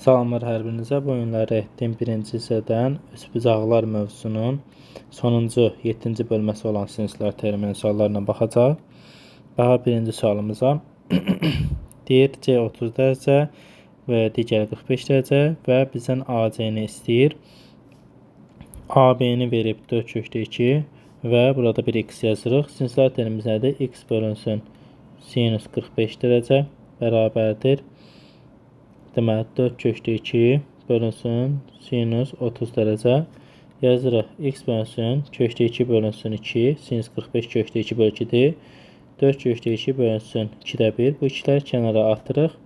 Salamlar hər birinizə. Bu günləri etdiyim birinci hissədən üçbucaqlar mövzusunun sonuncu 7-ci bölməsi olan sinuslar terminin suallarına baxacaq. Baxa birinci sualımıza deyir C 30 dərəcə və digər 45 dərəcə və bizdən AC-ni istəyir. AB-ni verib 4/2 və burada bir x yazırıq. Sinuslar termimiz nədir? X bölünsün sinus 45 dərəcə bərabərdir. Deməli 4/2 bölünsün sinus 30 dərəcə yazırıq. X bölünsün kökdə 2 bölünsün 2 sinus 45 kökdə 2 bölü 2-dir. 4/2 bölünsün 2-də 1. Bu ikilər kənara atırıq.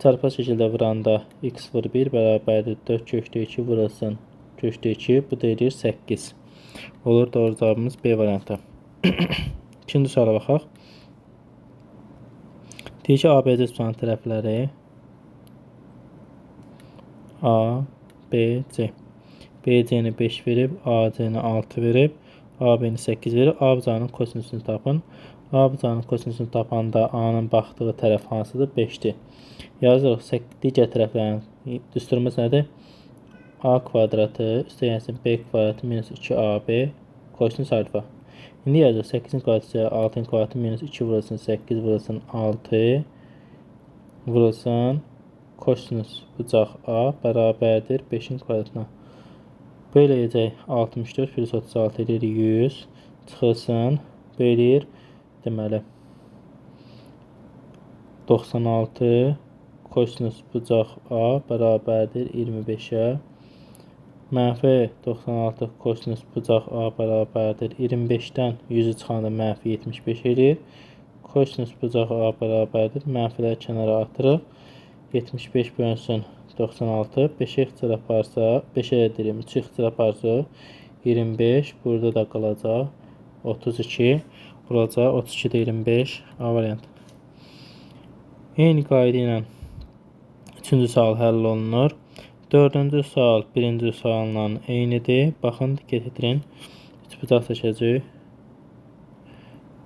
Çarpı şəkildə vuranda x vur 1 bərabərdir 4/2 vurulsun kökdə 2. Bu da edir 8. Olur doğru cavabımız B variantı. İkinci suala baxaq. Deyir ki ABC üçbucağının tərəfləri A, B, C. BC-ni 5 verib, AC-ni 6 verib, AB-ni 8 verib. A bucağının kosinusunu tapın. A bucağının kosinusunu tapanda A-nın baxdığı tərəf hansıdır? 5-dir. Yazırıq. Digər tərəflərin düsturumuz nədir? A kvadratı üstə gəlsin B kvadratı minus 2AB kosinus alfa. İndi yazırıq. 8-in kvadratı 6-ın kvadratı minus 2 vurulsun 8 vurulsun 6 vurulsun kosinus bucaq A bərabərdir 5-in kvadratına. Böləcək 64 plus 36 edir 100 çıxılsın bölür deməli 96 kosinus bucaq A bərabərdir 25-ə mənfi 96 kosinus bucaq A bərabərdir 25-dən 100-ü çıxanda mənfi 75 edir. Kosinus bucaq A bərabərdir mənfilər kənara atırıq. 75 bölünsün 96 5'e ixtisar aparsa 5'e edirəm 3 ixtisar aparsa 25 burada da qalacaq 32 olacaq 32'də 25 A variantı. Eyni qayda ilə 3-cü sual həll olunur. 4-cü sual 1-ci sualla eynidir. Baxın diqqət edin. Üçbucaq çəkəcəyik.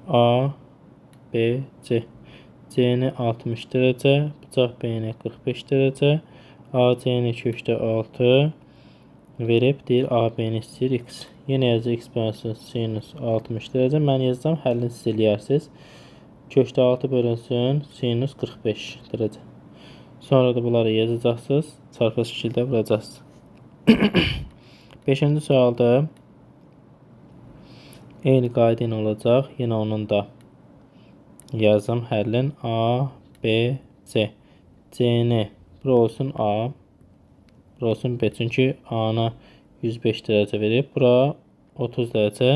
A, B, C. C-ni 60 dərəcə, bucaq B-ni 45 dərəcə, AC-ni kökdə 6 verib, deyir AB-ni istəyir x. Yenə yazı x bölünsün sinus 60 dərəcə. Mən yazacağım, həllini siz eləyərsiniz. Kökdə 6 bölünsün sinus 45 dərəcə. Sonra da bunları yazacaqsınız, çarpı şəkildə vuracaqsınız. 5-ci sualda eyni qayda ilə olacaq. Yenə onun da yazım həllin A, B, C. C-ni bura olsun A, bura olsun B. Çünki A-na 105 dərəcə verib. Bura 30 dərəcə.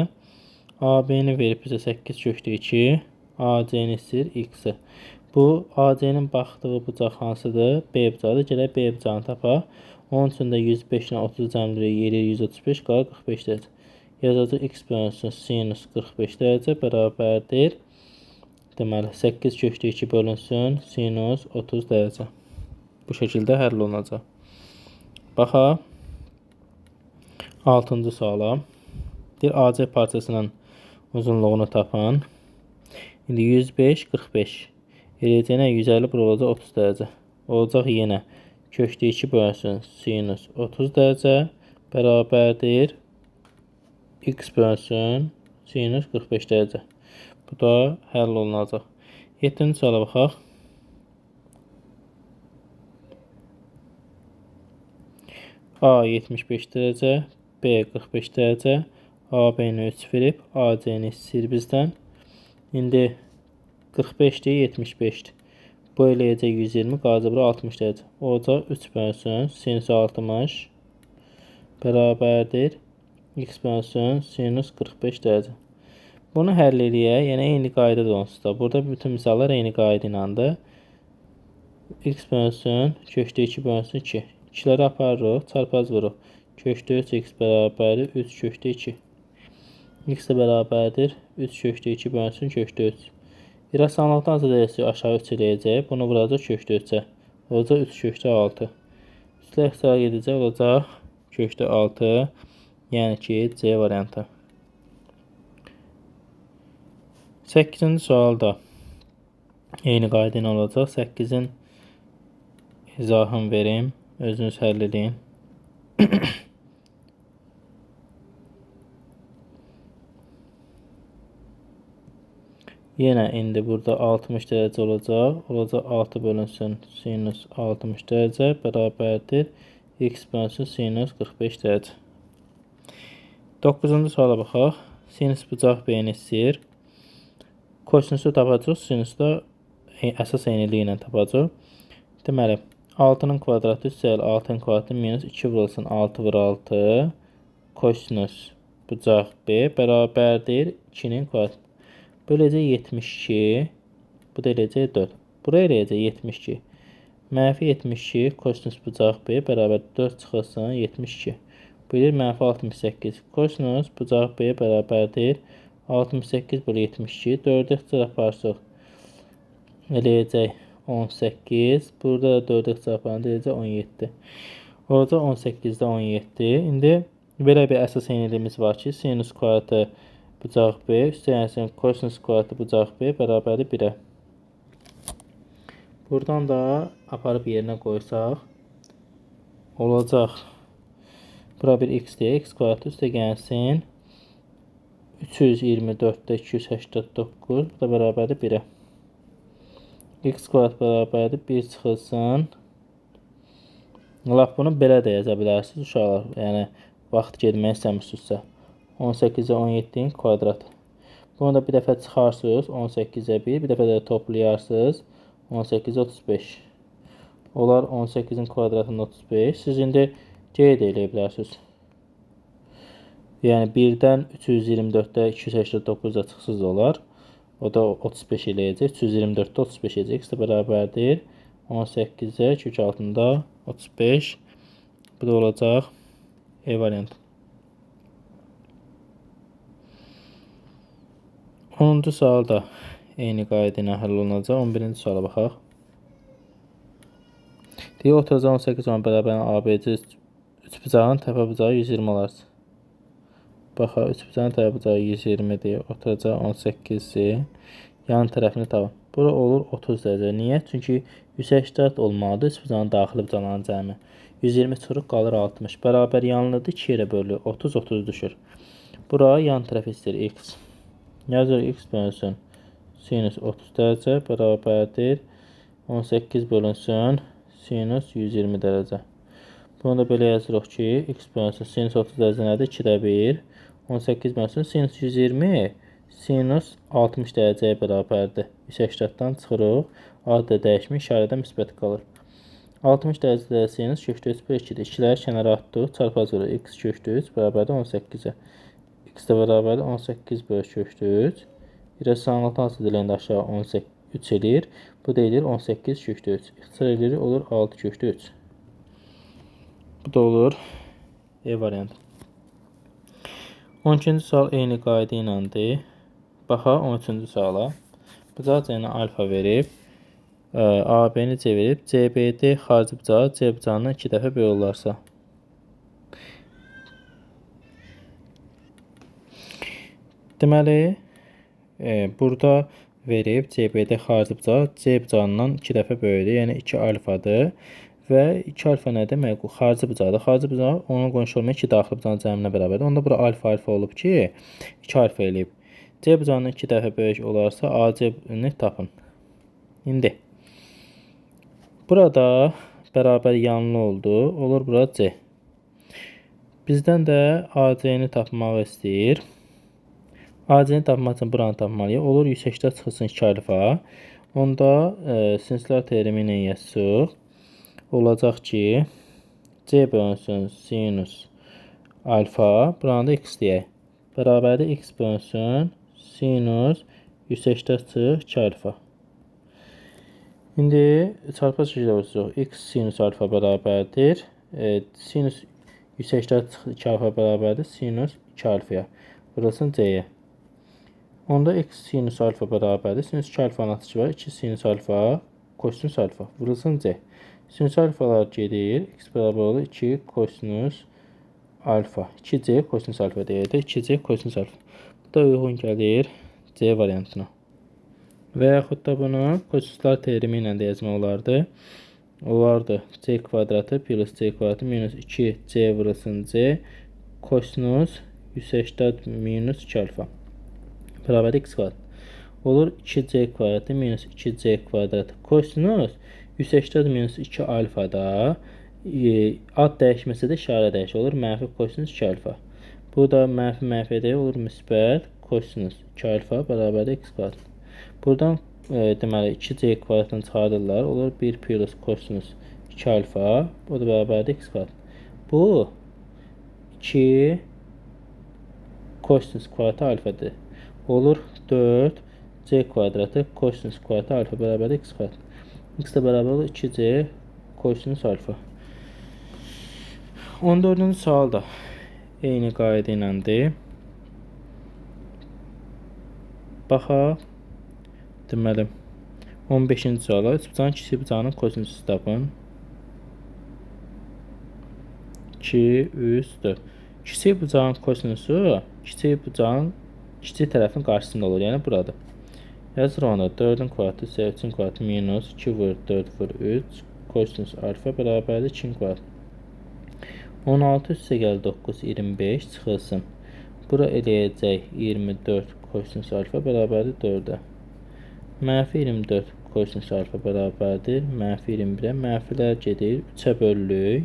AB-ni verib bizə 8 kökdə 2. AC-ni istəyir x-i. Bu AC-nin baxdığı bucaq hansıdır? B bucağıdır. Gələk B bucağını tapaq. Onun üçün də 105 ilə 30 cəmləyirik. Yerir 135 qalır 45 dərəcə. Yazacaq x bölünsün sinus 45 dərəcə bərabərdir. Deməli 8 kökdə 2 bölünsün sinus 30 dərəcə. Bu şəkildə həll olunacaq. Baxaq 6-cı suala. Deyir AC parçasının uzunluğunu tapın. İndi 105 45. Eləcənə 150 bura olacaq 30 dərəcə. Olacaq yenə kökdə 2 bölünsün sinus 30 dərəcə bərabərdir x bölünsün sinus 45 dərəcə. Bu da həll olunacaq. 7-ci suala baxaq. A 75 dərəcə, B 45 dərəcə, AB-ni 3 verib, AC-ni istəyir bizdən. İndi 45-dir, 75-dir. Bu eləyəcək 120, qalacaq bura 60 dərəcə. Olacaq 3 bölünsün sinus 60 bərabərdir x bölünsün sinus 45 dərəcə. Bunu həll eləyək. Yəni eyni qaydadır onsuz da. Burada bütün misallar eyni qayda ilədir. X bölünsün kökdə 2 bölünsün 2. 2'ləri aparırıq, çarpaz vururuq. Kökdə 3 x bərabərdir 3 kökdə 2. X də bərabərdir 3 kökdə 2 bölünsün kökdə 3. İrasionallıqdan azadəyəsi aşağı 3 eləyəcək. Bunu vuracaq kökdə 3-ə. Olacaq 3 kökdə 6. Üstlə ixtisara gedəcək. Olacaq kökdə 6. Yəni ki C variantı. 8-ci sualda eyni qayda ilə olacaq. 8-in izahını verim. Özünüz həll edin. Yenə indi burada 60 dərəcə olacaq. Olacaq 6 bölünsün sinus 60 dərəcə bərabərdir. X bölünsün sinus 45 dərəcə. 9-cu suala baxaq. Sinus bucaq B-ni istəyir. Kosinusu tapacaq. Sinusu da əsas eyniliyi ilə tapacaq. Deməli, 6-nın kvadratı üstəgəl 6-nın kvadratı minus 2 vurulsun 6 vur 6. Kosinus bucaq B bərabərdir 2-nin kvadratı. Böləcək 72. Bu da eləyəcək 4. Buraya eləyəcək 72. Mənfi 72 kosinus bucaq B bərabər 4 çıxılsın 72. Bilir mənfi 68. Kosinus bucaq B bərabərdir 68 bölü 72. 4-ə ixtira aparsaq eləyəcək 18. Burada da 4-ə ixtira aparanda eləyəcək 17. Orada 18-də 17. İndi belə bir əsas eyniliyimiz var ki, sinus kvadratı bucaq B üstəgəlsin kosinus kvadratı bucaq B bərabərdir 1-ə. Buradan da aparıb yerinə qoysaq olacaq. Bura bir x deyə x kvadratı üstəgəlsin 324-də 289 bu da bərabərdir 1-ə. X kvadrat bərabərdir 1 çıxılsın. Laf bunu belə də yaza bilərsiniz uşaqlar. Yəni vaxt getmək istəmirsinizsə. 18-ə 17-nin kvadratı. Bunu da bir dəfə çıxarsınız. 18-ə 1. Bir dəfə də toplayarsınız. 18-ə 35. Olar 18-in kvadratının 35. Siz indi C də eləyə bilərsiniz. Yəni 1-dən 324-də 289-da çıxsız olar. O da 35 eləyəcək. 324-də 35 eləyəcək. X də bərabərdir. 18-ə kök altında 35. Bu da olacaq E variantı. 10-cu sual da eyni qayda ilə həll olunacaq. 11-ci suala baxaq. Deyək, oturacaq 18 olan bərabər ABC 3 bucağın təpə bucağı 120 olarsa. Baxaq, 3 bucağın təpə bucağı 120 deyək. Oturacaq 18-i yan tərəfini tapın. Bura olur 30 dərəcə. Niyə? Çünki 180 olmalıdır. 3 bucağın daxili bucaqların cəmi. 120 çıxırıq, qalır 60. Bərabər yanlıdır, 2 yerə bölünür. 30, 30 düşür. Bura yan tərəf istəyir x. Yazırıq x bölünsün sinus 30 dərəcə bərabərdir 18 bölünsün sinus 120 dərəcə. Bunu da belə yazırıq ki, x bölünsün sinus 30 dərəcə nədir? 2-də 1. 18 bölünsün sinus 120 sinus 60 dərəcəyə bərabərdir. 180-dan çıxırıq. Ad da dəyişmir, işarədə müsbət qalır. 60 dərəcədə sinus kökdə 3 bölü 2-dir. 2-ləri kənara atdıq. Çarpacaq x kökdə 3 bərabərdir 18-ə. X də bərabərdir 18 bölü kökdə 3. İrəsanlıqdan hansı diləyində aşağı 3 eləyir. Bu da eləyir 18 kökdə 3. İxtisar eləyir, olur 6 kökdə 3. Bu da olur E variantı. 12-ci sual eyni qayda iləndir. Baxaq 13-cü suala. Bucaq C-nə alfa verib. AB-ni C verib. CBD xarici bucağı C bucağından 2 dəfə bölürlərsə. Deməli, burada verib CBD xarici bucaq C bucağından 2 dəfə böyüdür. Yəni 2 alfadır. Və 2 alfa nə demək? Xarici bucaqdır. Xarici bucaq onun qonşu olmayan 2 daxili bucağın cəminə bərabərdir. Onda bura alfa olub ki, 2 alfa eləyib. C bucağından 2 dəfə böyük olarsa AC-ni tapın. İndi burada bərabər yanlı oldu. Olur bura C. Bizdən də AC-ni tapmağı istəyir. AC-ni tapmaq üçün buranı tapmalıyıq. Olur 180 çıxılsın 2 alfa. Onda sinuslar teoremi ilə yazsaq. Olacaq ki, C bölünsün sinus alfa. Buranı da x deyək. Bərabərdir x bölünsün sinus 180 çıx 2 alfa. İndi çarpı şəkildə olacaq. X sinus alfa bərabərdir. Sinus 180 çıx 2 alfa bərabərdir. Sinus 2 alfaya. Vurulsun C-yə. Onda x sinus alfa bərabərdir. Sinus 2 alfanın atışı var. 2 sinus alfa kosinus alfa. Vurulsun C. Sinus alfalar gedir. X bərabər olur 2 kosinus alfa. 2C kosinus alfa deyək. 2C kosinus alfa. Bu da uyğun gəlir C variantına. Və yaxud da bunu kosinuslar teoremi ilə də yazmaq olardı. olardı c kvadratı plus c kvadratı minus 2c vurulsun c kosinus 180 minus 2 alfa bərabər x kvadrat. Olur 2c kvadratı minus 2c kvadratı kosinus 180 minus 2 alfa da ad dəyişməsə də işarə dəyişir. Olur mənfi kosinus 2 alfa. Bu da mənfi mənfi edə olur müsbət kosinus 2 alfa bərabər x kvadrat. Buradan deməli 2c kvadratını çıxardırlar. Olur 1 plus kosinus 2 alfa. O da bərabərdir x kvadrat. Bu 2 kosinus kvadratı alfadır. Olur 4 c kvadratı kosinus kvadratı alfa bərabərdir x kvadrat. X də bərabər olur 2c kosinus alfa. 14-cü sual da eyni qayda iləndir. Baxaq. Deməli 15-ci suala üçbucağın kiçik bucağının kosinusu tapın. 2, 3, 4. Kiçik bucağın kosinusu kiçik bucağın kiçik tərəfin qarşısında olur. Yəni buradır. Yazır onu 4-ün kvadratı isə 3-ün kvadratı minus 2 vur 4 vur 3 kosinus alfa bərabərdir 2 kvadrat. 16 üstə gəl 9 25 çıxılsın. Bura eləyəcək 24 kosinus alfa bərabərdir 4-ə. Mənfi 24 kosinus alfa bərabərdir. Mənfi 21-ə. Mənfilər gedir. 3-ə bölülük.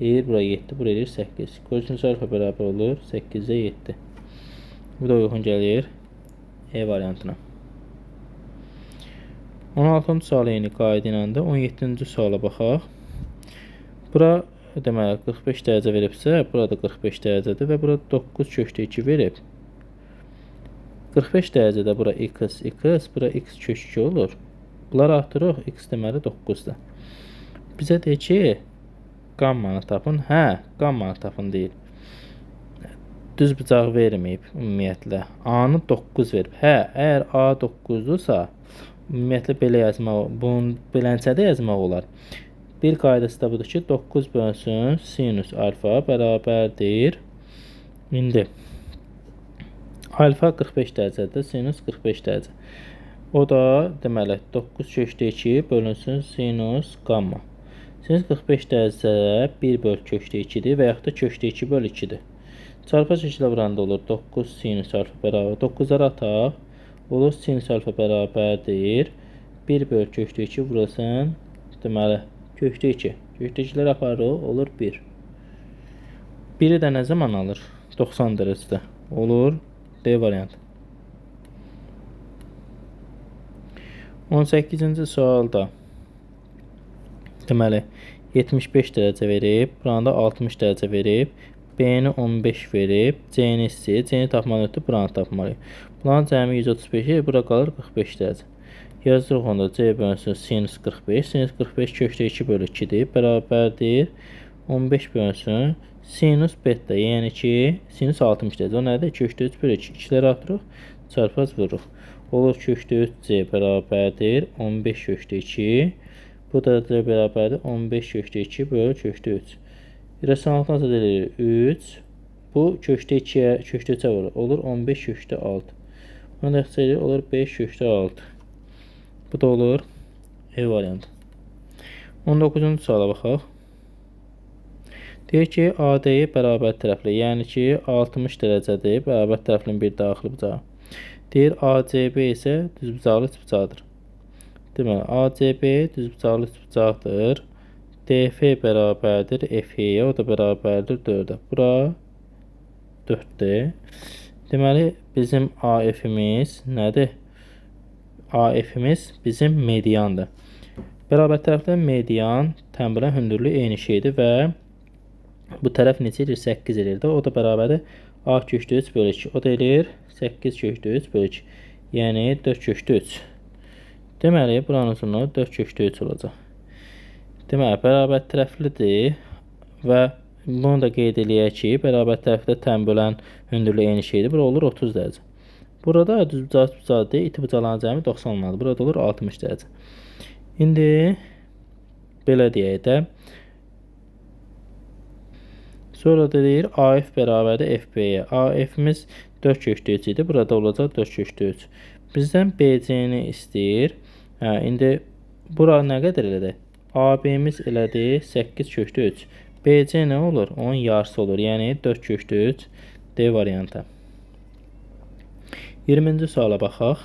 Eləyir bura 7. Bura eləyir 8. Kosinus alfa bərabər olur. 8-ə 7. Bu da uyğun gəlir E variantına. 16-cı suala eyni qayda ilə də 17-ci suala baxaq. Bura deməli 45 dərəcə veribsə, burada 45 dərəcədir və burada 9 köşdə 2 verib. 45 dərəcədə bura x, bura x kök 2 olur. Bunları artırıq, x deməli 9-dur. Bizə deyir ki, qammanı tapın. Hə, qammanı tapın deyil. Düz bucaq verməyib ümumiyyətlə. A-nı 9 verib. Hə, əgər A 9-dursa, ümumiyyətlə belə yazmaq, bunun belənçədə yazmaq olar. Bir qaydası da budur ki, 9 bölünsün sinus alfa bərabərdir. İndi alfa 45 dərəcədir, sinus 45 dərəcə. O da deməli 9 köşdə 2 bölünsün sinus qamma. Sinus 45 dərəcə 1 böl köşdə 2-dir və yaxud da köşdə 2 böl 2-dir. Çarpı şəkildə vuranda olur 9 sinus alfa bərabər 9-ları ataq. Olur sinus alfa bərabərdir 1 böl köşdə 2 vurulsun deməli köşdə 2. Köşdə 2-ləri aparırıq, olur 1. 1-i də nə zaman alır? 90 dərəcədə. Olur D variantı. 18-ci sualda deməli 75 dərəcə verib, buranda 60 dərəcə verib, B-ni 15 verib, C-ni istəyir. C-ni tapmalı ötürü buranı tapmalıyıq. Bunların cəmi 135, bura qalır 45 dərəcə. Yazırıq onda C bölünsün sinus 45. Sinus 45 köşdə 2 bölü 2-dir. Bərabərdir 15 bölünsün sinus beta. Yəni ki, sinus 60 dərəcə. O nədir? Köşdə 3 bölü 2. 2-ləri atırıq, çarpaz vururuq. Olur köşdə 3C bərabərdir 15 köşdə 2. Bu da C bərabərdir 15 köşdə 2 bölü köşdə 3. Rəssanlıqdan azad edilir 3. Bu köşdə 2-yə, köşdə 3-ə vurur. Olur 15 köşdə 6. Bunu da edir, olur 5 köşdə 6. Bu da olur E variantı. 19-cu suala baxaq. Deyir ki, AD-yi bərabər tərəfli, yəni ki, 60 dərəcədir, bərabər tərəflinin bir daxili bucağı. Deyir, ACB isə düzbucaqlı üçbucaqdır. Deməli, ACB düzbucaqlı üçbucaqdır. DF bərabərdir FE-yə, o da bərabərdir 4-ə. Bura 4-dir. Deməli, bizim AF-imiz nədir? AF-imiz bizim mediandır. Bərabər tərəfdə median, tənbələn hündürlüyü eyni şeydir və bu tərəf neçə edir? 8 edir də. O da bərabərdir A köşdə 3 bölü 2. O da edir 8 köşdə 3 bölü 2. Yəni 4 köşdə 3. Deməli, buranın uzunluğu 4 köşdə 3 olacaq. Deməli, bərabər tərəflidir və bunu da qeyd eləyək ki, bərabər tərəfdə tənbələn hündürlüyü eyni şeydir. Bura olur 30 dərəcə. Burada düzbucaq bucaqdır, iti bucaqların cəmi 90 olmalıdır. Burada olur 60 dərəcə. İndi belə deyək də. Sonra da deyir AF bərabərdir FB-yə. AF-imiz 4 köşdə 3 idi. Burada olacaq 4 köşdə 3. Bizdən BC-ni istəyir. İndi bura nə qədər elədir? AB-miz elədi 8 kökdə 3. BC nə olur? Onun yarısı olur. Yəni 4 kökdə 3 D variantı. 20-ci suala baxaq.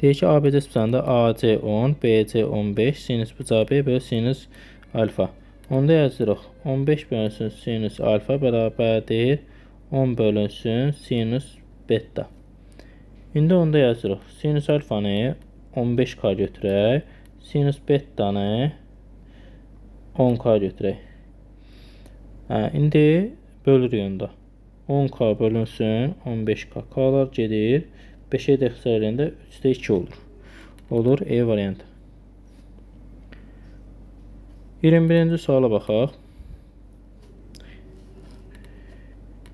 Deyir ki, ABC sıfırında AC 10, BC 15, sinüs bucağı B bölü sinüs alfa. Onda yazırıq. 15 bölünsün sinüs alfa bərabərdir 10 bölünsün sinüs beta. İndi onda yazırıq. Sinüs alfanı 15K götürək. Sinüs betanı 10K götürək. İndi bölürük onda. 10K bölünsün 15K. K'lar gedir. 5'e də xəsar eləyəndə 3'də 2 olur. Olur E variantı. 21-ci suala baxaq.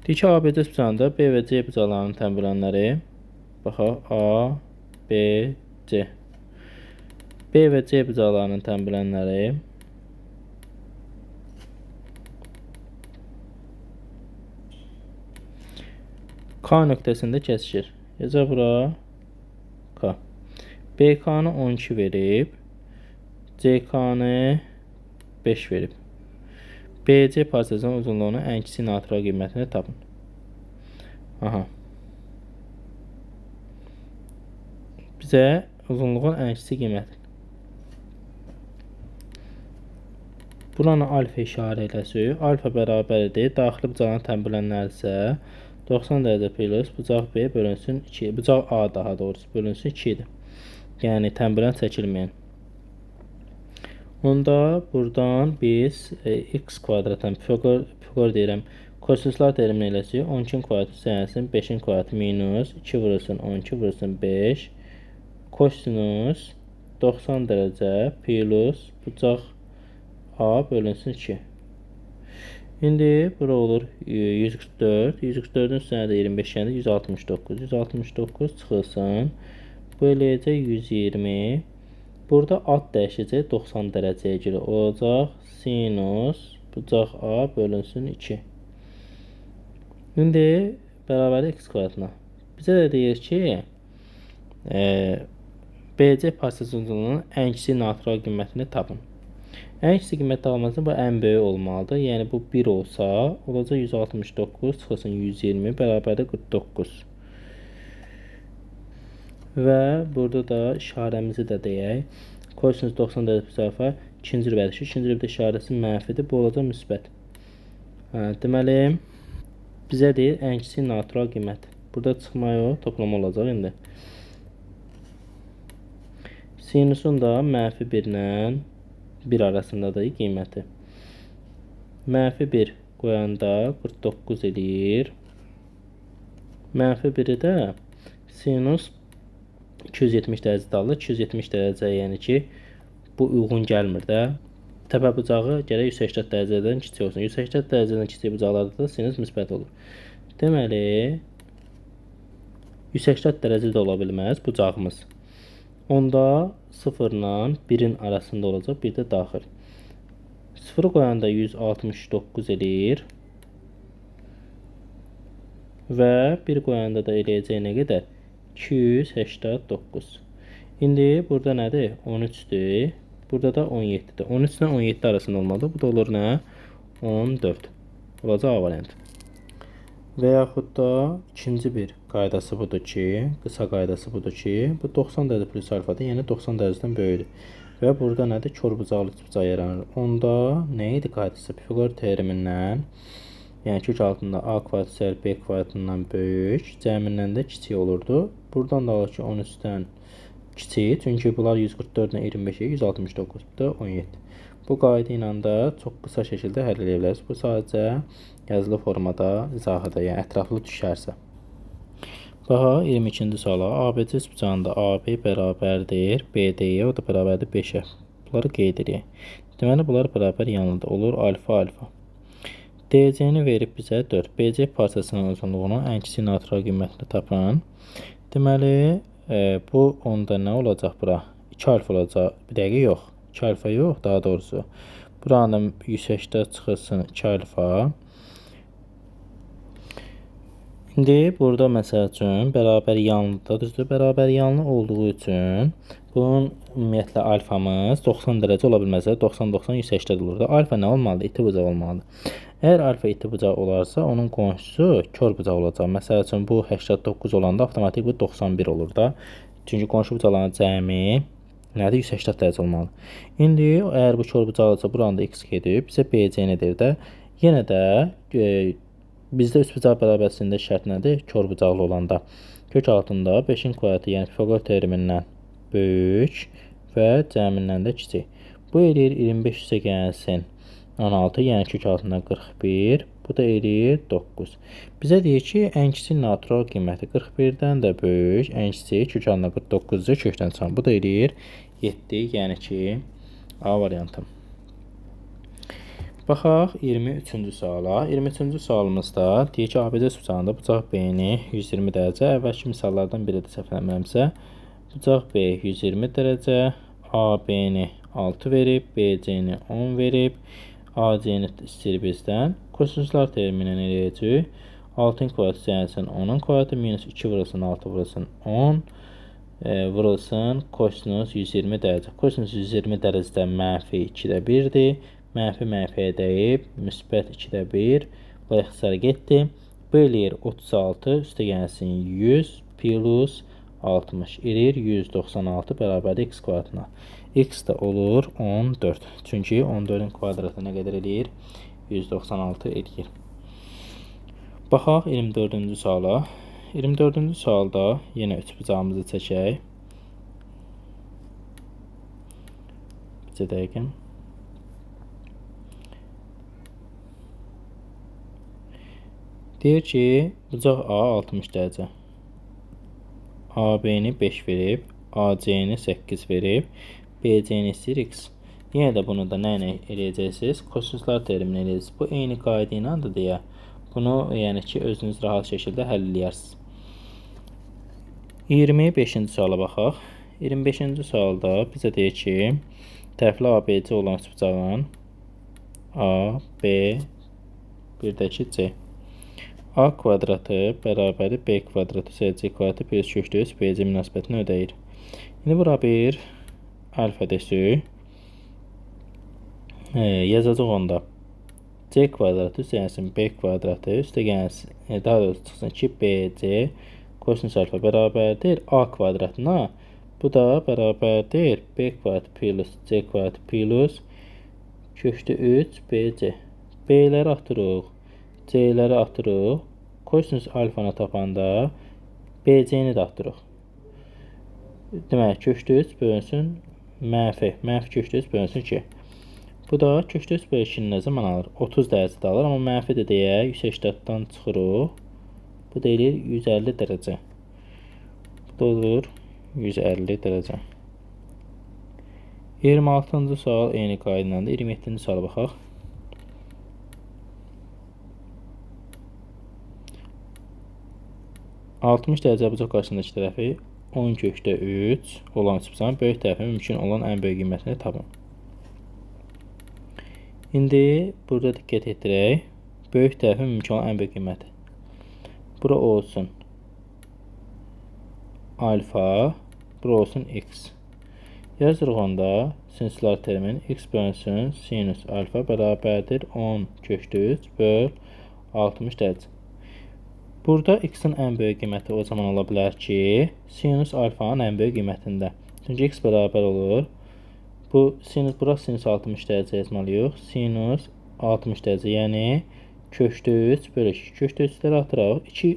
Deyir ki, ABC sıfırında B və C bucaqlarının tənbülənləri. Baxaq. A, B, C. B və C bucaqlarının tənbülənləri. K nöqtəsində kəsişir. Yazaq bura K. BK-nı 12 verib. CK-nı 5 verib. BC parçasının uzunluğunu ən kiçik natural qiymətini tapın. Aha. Bizə uzunluğun ən kiçik qiyməti. Buranı alfa işarə eləsək. Alfa bərabərdir. Daxili bucağın tənbülənləri isə 90 dərəcə plus bucaq B bölünsün 2. Bucaq A daha doğrusu bölünsün 2 idi. Yəni tənbülən çəkilməyən. Onda buradan biz x kvadratdan Pifagor deyirəm. Kosinuslar terimini eləsək 12-nin kvadratı səyənsin 5-in kvadratı minus 2 vurulsun 12 vurulsun 5 kosinus 90 dərəcə plus bucaq A bölünsün 2. İndi bura olur 144. 144'ün üstünə də 25 yəni 169. 169 çıxılsın. Bu eləyəcək 120. Burada ad dəyişəcək 90 dərəcəyə görə olacaq. Sinus bucaq A bölünsün 2. İndi bərabərdir x kvadratına. Bizə də deyir ki, BC parçasının uzunluğunun ən kiçik natural qiymətini tapın. Ən kiçik qiymət alınması bu ən böyük olmalıdır. Yəni bu 1 olsa, olacaq 169 çıxılsın 120 bərabərdir 49. Və burada da işarəmizi də deyək. Kosinus 90 dərəcə plus alfa ikinci rübədir. İkinci rübədə işarəsi mənfidir. Bu olacaq müsbət. Deməli, bizə deyir ən kiçik natural qiymət. Burada çıxma yox, toplama olacaq indi. Sinusun da mənfi 1 ilə 1 arasındadır qiyməti. Mənfi 1 qoyanda 49 eləyir. Mənfi 1-i də sinus 270 dərəcədə alır. 270 dərəcə yəni ki, bu uyğun gəlmir də. Təpə bucağı gərək 180 dərəcədən kiçik olsun. 180 dərəcədən kiçik bucaqlarda da sinus müsbət olur. Deməli, 180 dərəcə də ola bilməz bucağımız. Onda 0 ilə 1-in arasında olacaq, bir də daxil. 0-ı qoyanda 169 eləyir. Və 1 qoyanda da eləyəcək nə qədər? 289. İndi burada nədir? 13-dür. Burada da 17-dir. 13 ilə 17 arasında olmalıdır. Bu da olur nə? 14. Olacaq A variantı. Və yaxud da ikinci bir qaydası budur ki, qısa qaydası budur ki, bu 90 dərəcə plus alfadır, yəni 90 dərəcədən böyükdür. Və burada nədir? Kör bucaqlı bucaq yaranır. Onda nə idi qaydası? Pifagor terimindən, yəni kök altında A kvadrat üzəri B kvadratından böyük, cəmindən də kiçik olurdu. Buradan da alır ki, 13-dən kiçik, çünki bunlar 144-dən 25-ə 169-da 17. Bu qayda ilə də çox qısa şəkildə həll edə bilərsiniz. Bu sadəcə yazılı formada izahıdır, yəni ətraflı düşərsə. Baxa 22-ci suala. ABC bucağında AB bərabərdir BD-yə, o da bərabərdir 5-ə. Bunları qeyd edək. Deməli, bunlar bərabər yanında olur alfa alfa. DC-ni verib bizə 4. BC parçasının uzunluğunu ən kiçik natural qiymətini tapın. Deməli, bu onda nə olacaq bura? 2 alfa olacaq. Bir dəqiqə yox. 2 alfa yox, daha doğrusu. Buranın 180 çıxılsın 2 alfa. İndi burada məsəl üçün bərabər yanlıdır, düzdür? Bərabər yanlı olduğu üçün bunun ümumiyyətlə alfamız 90 dərəcə ola bilməz. 90-90 180 olur da. Alfa nə olmalıdır? İti bucaq olmalıdır. Əgər alfa iti bucaq olarsa, onun qonşusu kör bucaq olacaq. Məsəl üçün bu 89 olanda avtomatik bu 91 olur da. Çünki qonşu bucaqların cəmi nədir? 180 dərəcə olmalıdır. İndi əgər bu kör bucaqdırsa, buranda x gedib, bizə BC nədir də? Yenə də bizdə üçbucaq bərabərsində şərt nədir? Kör bucaqlı olanda. Kök altında 5-in kvadratı, yəni Pifaqor terimindən böyük və cəmindən də kiçik. Bu eləyir 25 üstə gəlsin 16, yəni kök altından 41. Bu da eləyir 9. Bizə deyir ki, ən kiçik natural qiyməti 41-dən də böyük, ən kiçik kök altından 49-ca kökdən çıxan. Bu da eləyir 7, yəni ki, A variantı. Baxaq 23-cü suala. 23-cü sualımızda deyir ki, ABC bucağında bucaq B-ni 120 dərəcə. Əvvəlki misallardan biridir, səhv eləmirəmsə. Bucaq B 120 dərəcə, AB-ni 6 verib, BC-ni 10 verib, AC-ni istəyir bizdən. Kosinuslar terimindən eləyəcək. 6-ın kvadratı cəmsin 10-un kvadratı, minus 2 vurulsun 6 vurulsun 10. Vurulsun kosinus 120 dərəcə. Kosinus 120 dərəcədə mənfi 2-də 1-dir. Mənfi mənfiyə dəyib, müsbət 2-də 1. Bu ixtisar getdi. Bu eləyir 36, üstə gəlsin 100 plus 60 eləyir 196 bərabərdir x kvadratına. X də olur 14. Çünki 14-ün kvadratı nə qədər eləyir? 196 eləyir. Baxaq 24-cü suala. 24-cü sualda yenə üçbucağımızı çəkək. Bizə dəqiqə. Deyir ki, bucaq A 60 dərəcə. AB-ni 5 verib, AC-ni 8 verib, BC-ni istəyir x. Yenə də bunu da nə ilə eləyəcəksiniz? Kosinuslar terimini eləyəcəksiniz. Bu eyni qayda ilədir deyə. Bunu yəni ki, özünüz rahat şəkildə həll eləyərsiniz. 25-ci suala baxaq. 25-ci sualda bizə deyir ki, tərəfli ABC olan üçbucağın A, B, bir də ki, C. A kvadratı bərabərdir B kvadratı C kvadratı plus kökdə 3 BC münasibətini ödəyir. İndi bura bir alfa desək. Yazacaq onda. C kvadratı üstə B kvadratı üstə gəlsin. Daha doğrusu çıxsın ki, BC kosinus alfa bərabərdir A kvadratına. Bu da bərabərdir B kvadratı plus C kvadratı plus kökdə 3 BC. B-ləri atırıq. C-ləri atırıq. Kosinus alfanı tapanda BC-ni də atırıq. Demək, kökdə 3 bölünsün mənfi. Mənfi kökdə 3 bölünsün 2. Bu da kökdə 3 bölü 2-ni nə zaman alır? 30 dərəcədə alır. Amma mənfi də deyək, 180-dan çıxırıq. Bu da eləyir 150 dərəcə. Bu da olur 150 dərəcə. 26-cı sual eyni qaydalandı. 27-ci suala baxaq. Altmış dərəcə bucaq qarşısındakı tərəfi 10 kökdə 3 olan üçbucağın böyük tərəfi mümkün olan ən böyük qiymətini tapın. İndi burada diqqət etdirək. Böyük tərəfi mümkün olan ən böyük qiyməti. Bura olsun alfa, bura olsun x. Yazırıq onda sinuslar terimin x bölünsün sinus alfa bərabərdir 10 kökdə 3 böl 60 dərəcə. Burada x-in ən böyük qiyməti o zaman ola bilər ki, sinus alfanın ən böyük qiymətində. Çünki x bərabər olur. Bu sinus, bura sinus 60 dərəcə yazmalıyıq. Sinus 60 dərəcə, yəni kökdə 3 böl 2. Kökdə 3-ləri atıraq. 2,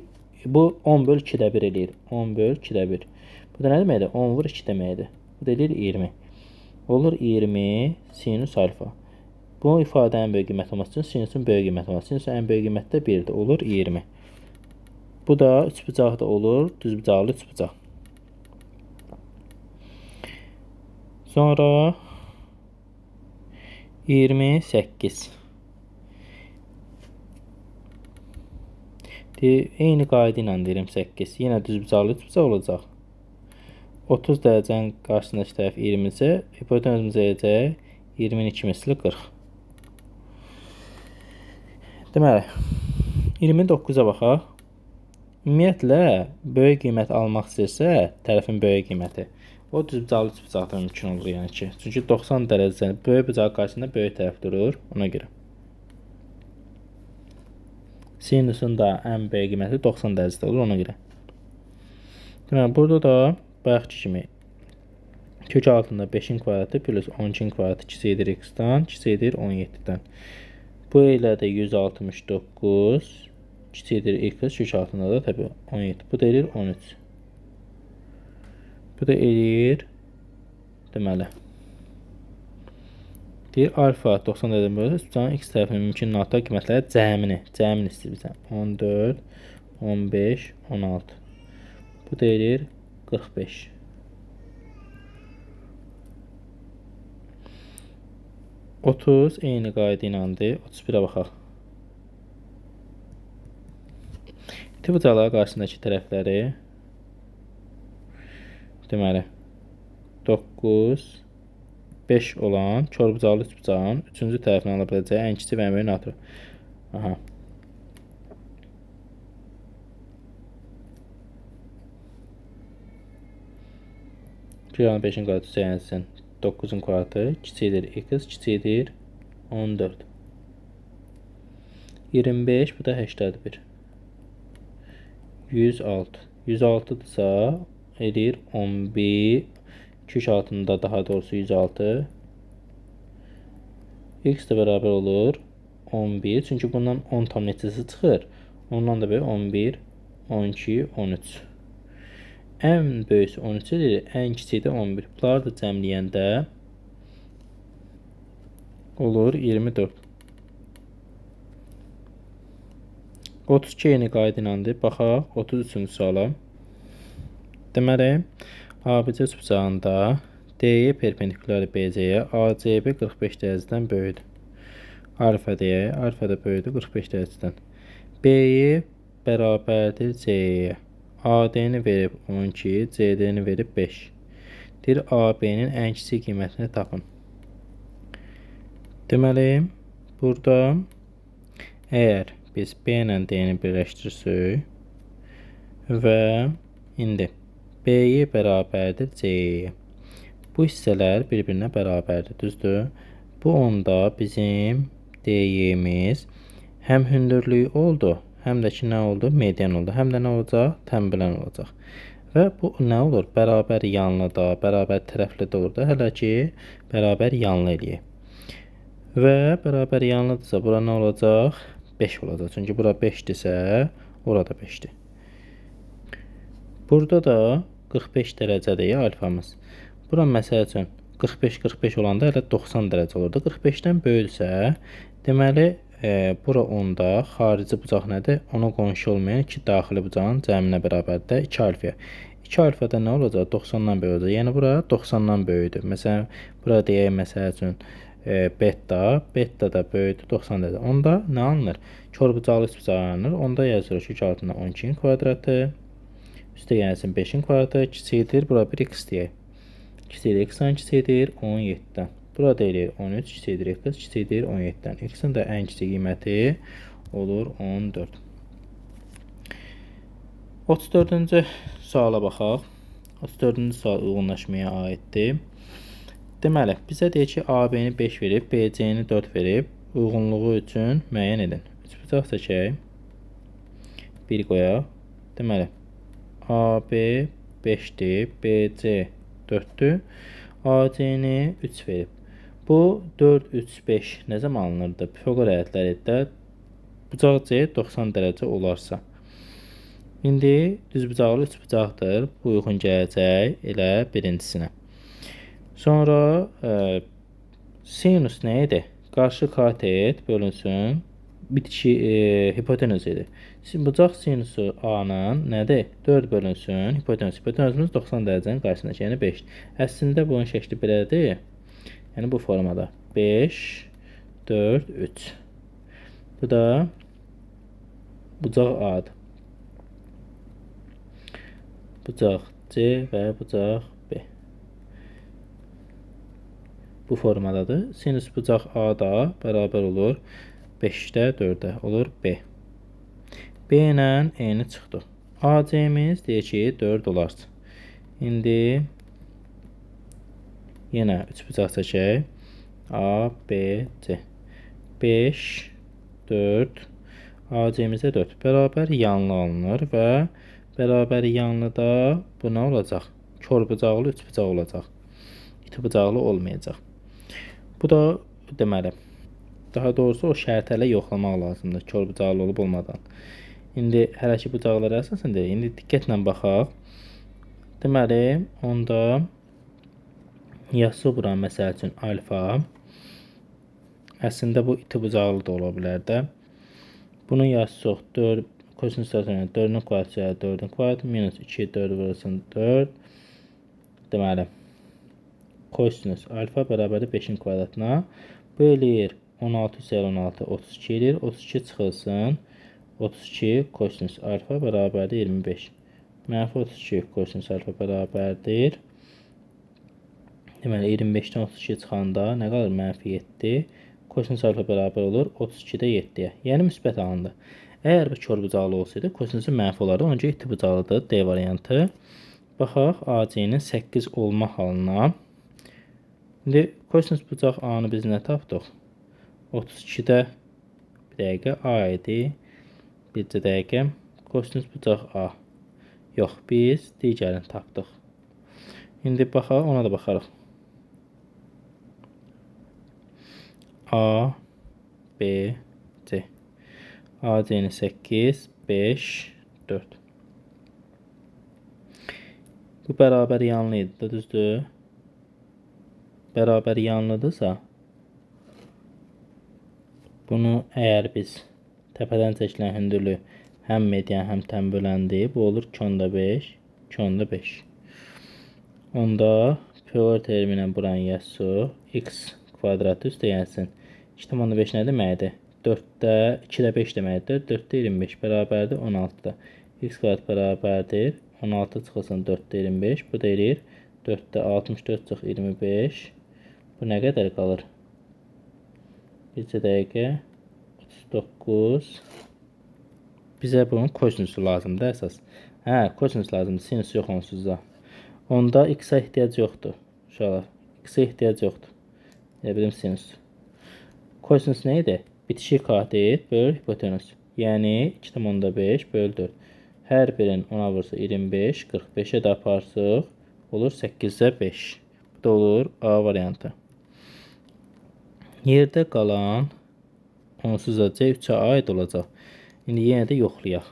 bu 10 böl 2-də 1 eləyir. 10 böl 2-də 1. Bu da nə deməkdir? 10 vur 2 deməkdir. Bu da eləyir 20. Olur 20 sinus alfa. Bu ifadənin böyük qiyməti olması üçün sinusun böyük qiyməti olması. Sinusun ən böyük qiyməti də 1-dir. Olur 20. Bu da üçbucaqda olur, düzbucaqlı üçbucaq. Sonra 28. Eyni qayda ilə 28. Yenə düzbucaqlı üçbucaq olacaq. 30 dərəcənin qarşısındakı tərəf 20-ci, hipotenuzumuz eləyəcək 22 misli 40. Deməli, 29-a baxaq. Ümumiyyətlə, böyük qiymət almaq istəyirsə, tərəfin böyük qiyməti, o düzbucaqlı üçbucaqda mümkün olur, yəni ki. Çünki 90 dərəcə böyük bucaq qarşısında böyük tərəf durur, ona görə. Sinusun da ən böyük qiyməti 90 dərəcədə olur, ona görə. Deməli, burada da bayaqki kimi kök altında 5-in kvadratı plus 12-in kvadratı kiçikdir x-dan, kiçikdir 17-dən. Bu ilə də 169 kiçikdir x, kök altında da təbii 17. Bu da eləyir 13. Bu da eləyir, deməli, deyir alfa 90 dərəcədən bölü üçbucağın x tərəfinin mümkün nöqtə qiymətləri cəmini istəyir bizdən. 14, 15, 16. Bu da eləyir 45. Otuz eyni qayda ilədir. 31-ə baxaq. İti bucaqlar qarşısındakı tərəfləri deməli 9, 5 olan körbucaqlı üçbucağın 3-cü tərəfini ala biləcəyi ən kiçik və ən böyük nöqtə. Aha. Kiranın 5-in kvadratı üstəyənsin 9-un kvadratı kiçikdir x, kiçikdir 14. 25, bu da 81. 106. 106-dırsa eləyir 11. Kök altında daha doğrusu 106. X də bərabər olur 11. Çünki bundan 10 tam neçəsi çıxır? Ondan da böyle 11, 12, 13. Ən böyüsü 13-dür, ən kiçiyi də 11. Bunları da cəmləyəndə olur 24. 32 yeni qayda ilədir. Baxaq 33-cü suala. Deməli, ABC üçbucağında DE perpendikulyar BC-yə ACB 45 dərəcədən böyükdür. Alfa deyək, alfa da böyükdür 45 dərəcədən. BE bərabərdir C-yə. AD-ni verib 12, CD-ni verib 5. Deyir, AB-nin ən kiçik qiymətini tapın. Deməli, burada əgər biz B ilə D-ni birləşdirsək və indi B-yi bərabərdir C-yə. Bu hissələr bir-birinə bərabərdir, düzdür? Bu onda bizim D-yimiz həm hündürlüyü oldu, həm də ki, nə oldu? Median oldu. Həm də nə olacaq? Tənbilən olacaq. Və bu nə olur? Bərabər yanlı da, bərabər tərəfli də olur da. Hələ ki, bərabər yanlı eləyək. Və bərabər yanlıdırsa, bura nə olacaq? 5 olacaq. Çünki bura 5-dirsə, orada 5-dir. Burada da 45 dərəcədir alfamız. Bura məsəl üçün 45-45 olanda hələ 90 dərəcə olurdu. 45-dən böyükdürsə, deməli, bura onda xarici bucaq nədir? Ona qonşu olmayan 2 daxili bucağın cəminə bərabərdir 2 alfaya. 2 alfada nə olacaq? 90-dan böyük olacaq. Yəni, bura 90-dan böyükdür. Məsələn, bura deyək, məsəl üçün, beta da böyükdür 90 dərəcə. Onda nə alınır? Körbucaqlı üçbucaq alınır. Onda yazırıq ki, altında 12-in kvadratı, üstə gəlsin 5-in kvadratı, kiçikdir. Bura 1x deyək. Kiçikdir x-dan kiçikdir 17-dən. Burada eləyir 13, kiçikdir x, kiçikdir 17-dən. X-in də ən kiçik qiyməti olur 14. 34-cü suala baxaq. 34-cü sual uyğunlaşmaya aiddir. Deməli, bizə deyir ki, AB-ni 5 verib, BC-ni 4 verib, uyğunluğu üçün müəyyən edin. Üçbucaq çəkək. 1 qoyaq. Deməli, AB 5-dir, BC 4-dür. AC-ni 3 verib. Bu 4, 3, 5 nə zaman alınırdı? Pifaqor ədədlərində bucaq C 90 dərəcə olarsa. İndi düzbucaqlı üçbucaqdır. Bu uyğun gələcək elə birincisinə. Sonra sinus nə idi? Qarşı katet bölünsün bitki hipotenüs idi. Bucaq sinusu A-nın nədir? 4 bölünsün hipotenüs. Hipotenüsümüz 90 dərəcənin qarşısındakı, yəni 5. Əslində bunun şəkli belədir. Yəni bu formada 5, 4, 3. Bu da bucaq A-dır. Bucaq C və bucaq B. Bu formadadır. Sinus bucaq A da bərabər olur 5-də 4-ə olur B. B ilə E-ni çıxdı. AC-miz deyək ki 4 olarsa. İndi yenə 3 bucaq çəkək. A, B, C. 5, 4. AC-mizə 4. Bərabər yanlı alınır və bərabər yanlıda bu nə olacaq? Kör bucaqlı 3 bucaq olacaq. İti bucaqlı olmayacaq. Bu da deməli, daha doğrusu o şərtələ yoxlamaq lazımdır. Kör bucaqlı olub olmadan. İndi hələ ki bucaqlara əsasən deyil. İndi diqqətlə baxaq. Deməli, onda yazı bura məsəl üçün alfa. Əslində bu iti bucaqlı da ola bilər də. Bunu yazsaq 4 kosinus 4-ün kvadratı 4-ün kvadratı minus 2 4 vurulsun 4. Deməli, kosinus alfa bərabərdir 5-in kvadratına. Bu eləyir 16 üzəri 16 32 eləyir. 32 çıxılsın. 32 kosinus alfa bərabərdir 25. Mənfi 32 kosinus alfa bərabərdir. Deməli 25-dən 32 çıxanda nə qalır? Mənfi 7. Kosinus alfa bərabər olur 32-də 7-yə. Yəni müsbət alındı. Əgər bu kör bucaqlı olsaydı kosinusu mənfi olardı. Onca iti bucaqlıdır D variantı. Baxaq AC-nin 8 olma halına. İndi kosinus bucaq A-nı biz nə tapdıq? 32-də bir dəqiqə A idi. Bircə dəqiqə kosinus bucaq A. Yox, biz digərini tapdıq. İndi baxaq, ona da baxarıq. A, B, C. AC-nin 8, 5, 4. Bu bərabər yanlı idi da, düzdür? Bərabər yanlıdırsa, bunu əgər biz təpədən çəkilən hündürlüyü həm median, həm tən böləndi, bu olur 2/5, 2/5. Onda polar terminlə buranı yazsaq, x kvadratı üstə gəlsin. 2/5 nə deməkdir? 4-də 2-də 5 deməkdir. 4-də 25 bərabərdir 16-da. X kvadrat bərabərdir 16 çıxılsın 4-də 25. Bu da eləyir 4-də 64 çıx 25. Bu nə qədər qalır? Bircə dəqiqə 39. Bizə bunun kosinusu lazımdır əsas. Hə, kosinus lazımdır. Sinus yox onsuz da. Onda x-a ehtiyac yoxdur. Uşaqlar, x-a ehtiyac yoxdur. Elə bilim sinus. Kosinus nə idi? Bitişik katet böl hipotenüs. Yəni 2/5 böl 4. Hər birin 10-a vursa 25, 45-ə də aparsaq olur 8-də 5. Bu da olur A variantı. Yerdə qalan onsuz da C3-ə aid olacaq. İndi yenə də yoxlayaq.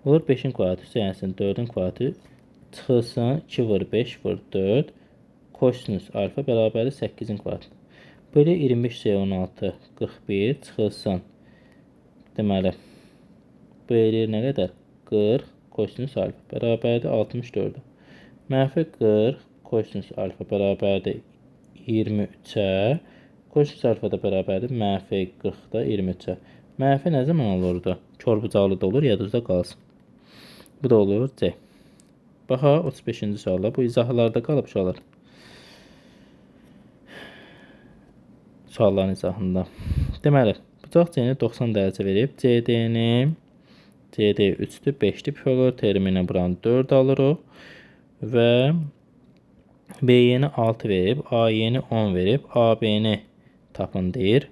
Olur 5-in kvadratı üstəyənsin 4-ün kvadratı çıxılsın 2 vur 5 vur 4. Kosinus alfa bərabərdir 8-in kvadratı. Böyle 25 üzeri 16 41 çıxılsın. Deməli, bu eləyir nə qədər? 40 kosinus alfa bərabərdir 64. Mənfi 40 kosinus alfa bərabərdir 23-ə. Kosinus alfa da bərabərdir mənfi 40-da 23-ə. Mənfi nə zaman olurdu? Kör bucaqlı da olur, yadınızda qalsın. Bu da olur C. Baxa 35-ci sualda bu izahlarda qalıb uşaqlar. Sualların izahında. Deməli, bucaq C-ni 90 dərəcə verib, CD 3-dür, 5-dir. Pifagor terminə buranı 4 alırıq və BY-ni 6 verib, AY-ni 10 verib, AB-ni tapın deyir.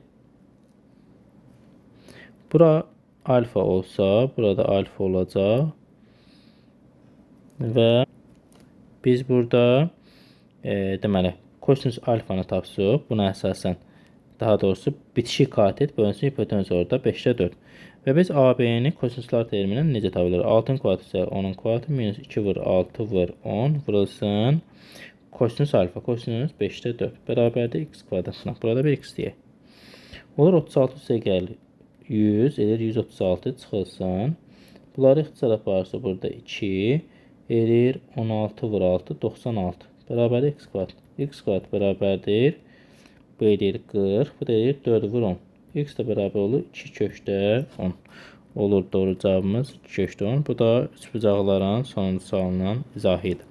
Bura alfa olsa, burada alfa olacaq və biz burada deməli, kosinus alfanı tapsaq, buna əsasən daha doğrusu bitişik katet bölünsün hipotenüs orada 5-də 4. Və biz AB-ni kosinuslar terimindən necə tapılır? 6-ın kvadratı üzəri 10-un kvadratı minus 2 vur 6 vur 10 vurulsun. Kosinus alfa kosinus 5-də 4 bərabərdir x kvadratına. Burada bir x deyək. Olur 36 üzəri gəlir 100 edir 136 çıxılsın. Bunları ixtisar aparsa burada 2 edir 16 vur 6 96 bərabərdir x kvadrat. X kvadrat bərabərdir. Bu eləyir 40, bu da eləyir 4 vur 10. X də bərabər olur 2 köşdə 10. Olur doğru cavabımız 2 köşdə 10. Bu da üçbucaqların sonuncu sualının izahı idi.